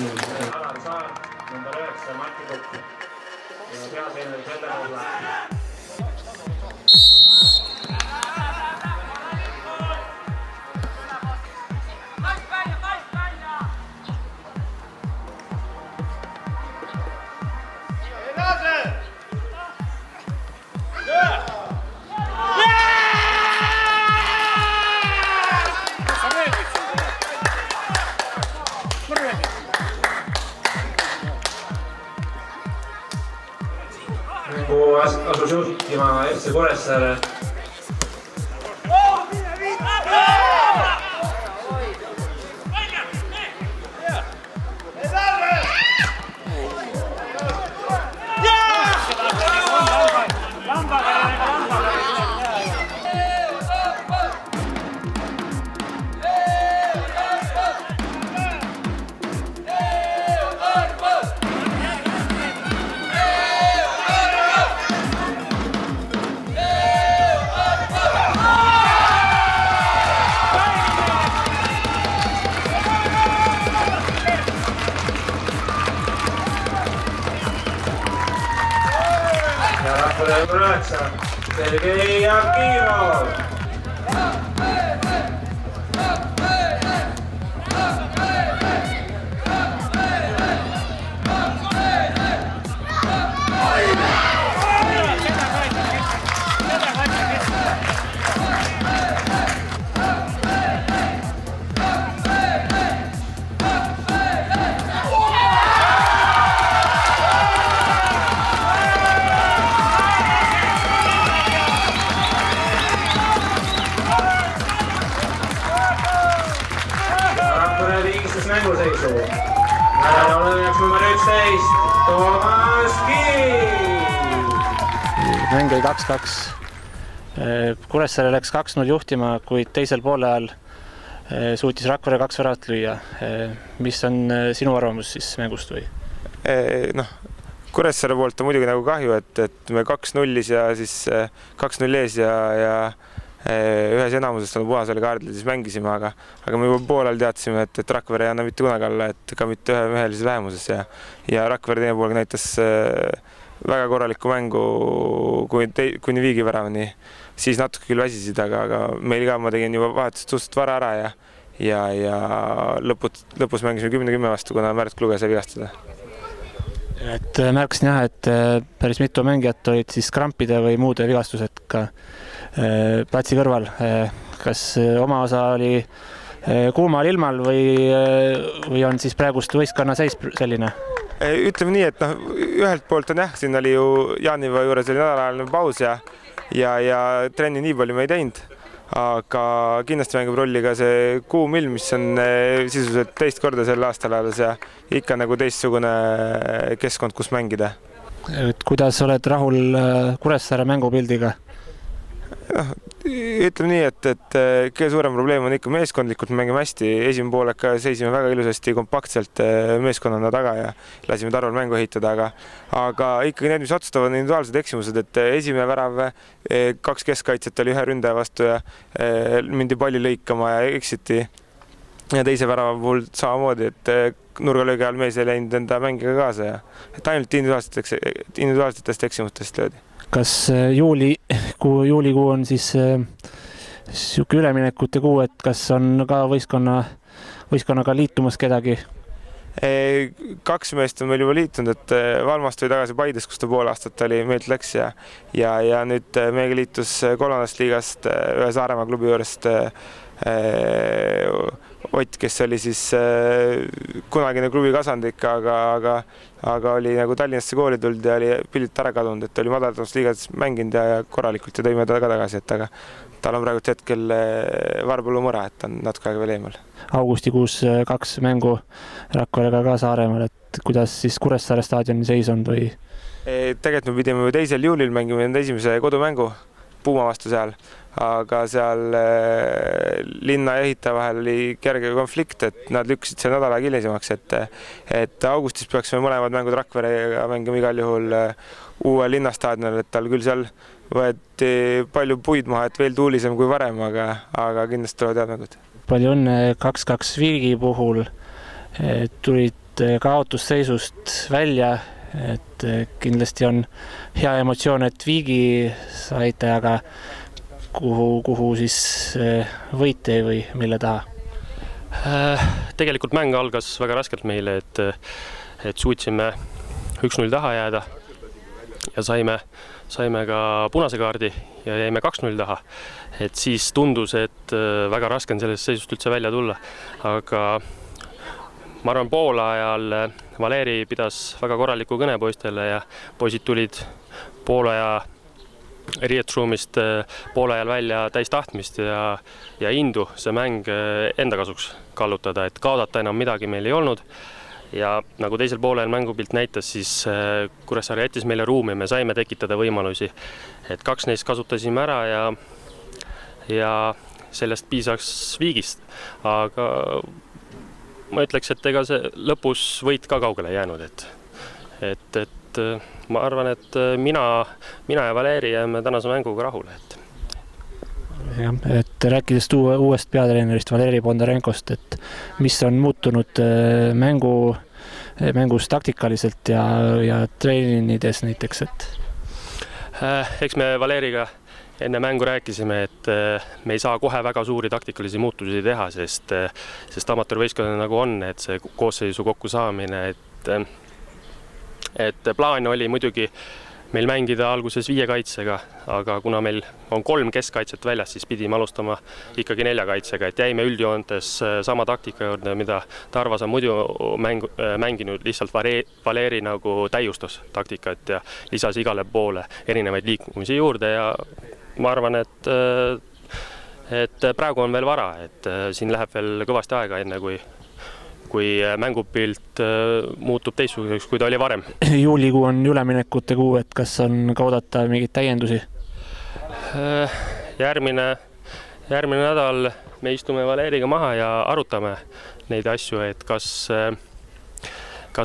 Alar Saar, number 9, Martti Kukk ja peatreener Selle Kolla. Asus juhtima FC Kuressaare. Number 9, Sergei Akimov. Mänguseisu. Olejaks number 11, Toomas Kiil. Mäng oli 2-2. Kuressaare läks 2-0 juhtima, kuid teisel poolajal suutis Rakvere 2 väravat lüüa. Mis on sinu arvamus siis mängust või? Kuressaare poolt on muidugi nagu kahju, et me 2-0 ja siis 2-0 ees ja ühes enamusest on puhasele kaardile siis mängisime, aga me juba poolel teadsime, et Rakvere ei anna mitte kunagi alla, et ka mitte ühemehelises vähemuses ja Rakvere teine pool näitas väga korralikku mängu kuni viigiväravani. Siis natuke küll väsisid, aga meil ka ma tegin juba vahetust suhteliselt vara ära ja lõpus mängisime 10-10 vastu, kuna Märt Kluge sai vigastada. Et märkasin jah, et päris mitu mängijat olid siis krampide või muude vigastused ka platsi kõrval. Kas oma osa oli kuumal ilmal või on siis praegust võistkonna seis selline? Ütleme nii, et ühelt poolt on jah, siin oli ju Jaaniva juures oli nädalajaline paus ja trenni nii palju me ei teinud, aga kindlasti mängib rolli ka see kuum ilm, mis on sisuliselt teist korda sel aastal alles ja ikka nagu teistsugune keskkond, kus mängida. Kuidas oled rahul Kuressaare mängupildiga? Ütleme nii, et kõige suurem probleem on ikka meeskondlikult, me mängime hästi, esimene pooleka seisime väga ilusasti kompaktselt meeskonnana taga ja lasime Tarval mängu ehitada, aga ikkagi need, mis otsustavad individuaalsed eksimused, et esimene värav 2 keskkaitset oli 1 ründaja vastu ja mindi palli lõikama ja eksiti ja teise värava puhul samamoodi, et nurgalöögi ajal mees ei läinud enda mängiga kaasa ja et ainult individuaalsetest eksimustest löödi. Kas juulikuu on siis siuke üleminekute kuu, et kas on ka võistkonnaga liitumas kedagi? 2 meest on meil juba liitunud, et Valmast või tagasi Paides, kus ta pool aastat oli, meilt läks ja nüüd meiega liitus 3. liigast ühe Saaremaa klubi juurest Ott, kes oli siis kunagine klubi kasandik, aga oli nagu Tallinnasse kooli tulnud ja oli pildilt ära kadunud, et oli madaldamas liigas mänginud ja korralikult ja tõime ta ka tagasi, et aga tal on praegu hetkel Varbalu mõra, et on natuke aega veel eemal. Augustikuus 2 mängu Rakverega ka Saaremaal, et kuidas siis Kuressaare staadioni seis on või? Tegelikult me pidime 2. juulil mängima esimese kodumängu Puuma vastu seal, aga seal linna ja ehitaja vahel oli kerge konflikt, et nad lükkasid see nädala hilisemaks, et augustis peaksime mõlemad mängud Rakverega mängima igal juhul uue linnastaadionil, et tal küll seal võeti palju puid maha, et veel tuulisem kui varem, aga kindlasti tulevad head mängud. Palju õnne 2-2 Viigi puhul, tulid kaotusseisust välja, et kindlasti on hea emotsioon, et viigi saite, aga kuhu siis võit jäi või mille taha? Tegelikult mäng algas väga raskelt meile, et suutsime 1-0 taha jääda ja saime ka punase kaardi ja jäime 2-0 taha. Et siis tundus, et väga raske on sellest seisust üldse välja tulla, aga ma arvan, poolajal Valeri pidas väga korraliku kõne poistele ja poisid tulid poolaja riietusruumist poolajal välja täis tahtmist ja indu see mäng enda kasuks kallutada, et kaotada enam midagi meil ei olnud. Ja nagu teisel poolel mängupilt näitas, siis Kuressaare jättis meile ruumi, me saime tekitada võimalusi. Et 2 neist kasutasime ära ja sellest piisaks viigist. Aga ma ütleks, et ega see lõpus võit ka kaugele jäänud. Et ma arvan, et mina ja Valeri jääme tänase mänguga rahule. Jah, et rääkides uuest peatreenerist Valeri Bondarenkost, et mis on muutunud mängus taktikaliselt ja treenides näiteks, et? Eks me Valeriga enne mängu rääkisime, et me ei saa kohe väga suuri taktikalisi muutusi teha, sest amatöörvõistkond nagu on, et see koosseisu kokku saamine, et plaan oli muidugi meil mängida alguses 5 kaitsega, aga kuna meil on 3 keskkaitset väljas, siis pidime alustama ikkagi 4 kaitsega, et jäime üldjoontes sama taktika juurde, mida Tarvas on muidu mänginud, lihtsalt Valeri nagu täiustas taktikat ja lisas igale poole erinevaid liikumisi juurde ja ma arvan, et praegu on veel vara, et siin läheb veel kõvasti aega enne, kui mängupilt muutub teistsuguseks, kui ta oli varem. Juulikuu on üleminekute kuu, et kas on ka oodata mingeid täiendusi? Järgmine nädal me istume Valeriga maha ja arutame neid asju, et kas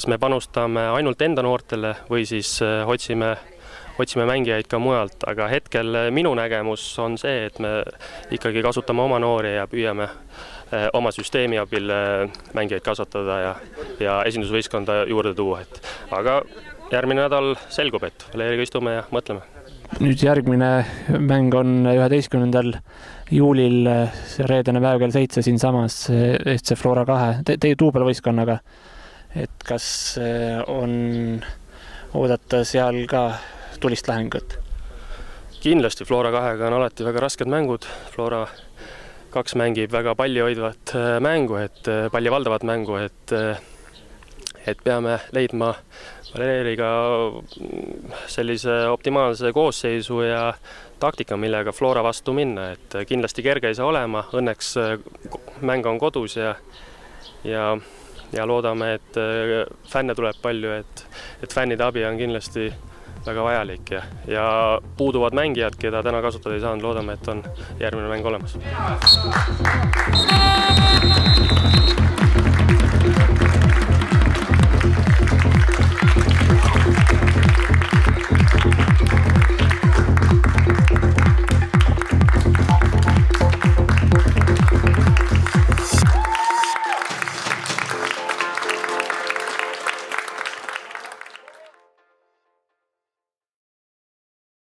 me panustame ainult enda noortele või siis otsime mängijaid ka mujalt, aga hetkel minu nägemus on see, et me ikkagi kasutame oma noori ja püüame oma süsteemi abil mängijaid kasvatada ja esindusvõistkonda juurde tuua. Aga järgmine nädal selgub, et Valeriga istume ja mõtleme. Nüüd järgmine mäng on 11. juulil reedene päev kell 7 siinsamas FC Flora 2 teie duubelvõistkonnaga. Et kas on oodata seal ka tulist lahengut? Kindlasti Flora 2-ga on alati väga rasked mängud. Flora 2 mängib väga palli hoidvat mängu, palli valdavat mängu, et peame leidma Valeriga sellise optimaalse koosseisu ja taktika, millega Flora vastu minna, et kindlasti kerge ei saa olema, õnneks mäng on kodus ja loodame, et fänne tuleb palju, et fännide abi on kindlasti väga vajalik ja puuduvad mängijad, keda täna kasutada ei saanud, loodame, et on järgmine mäng olemas.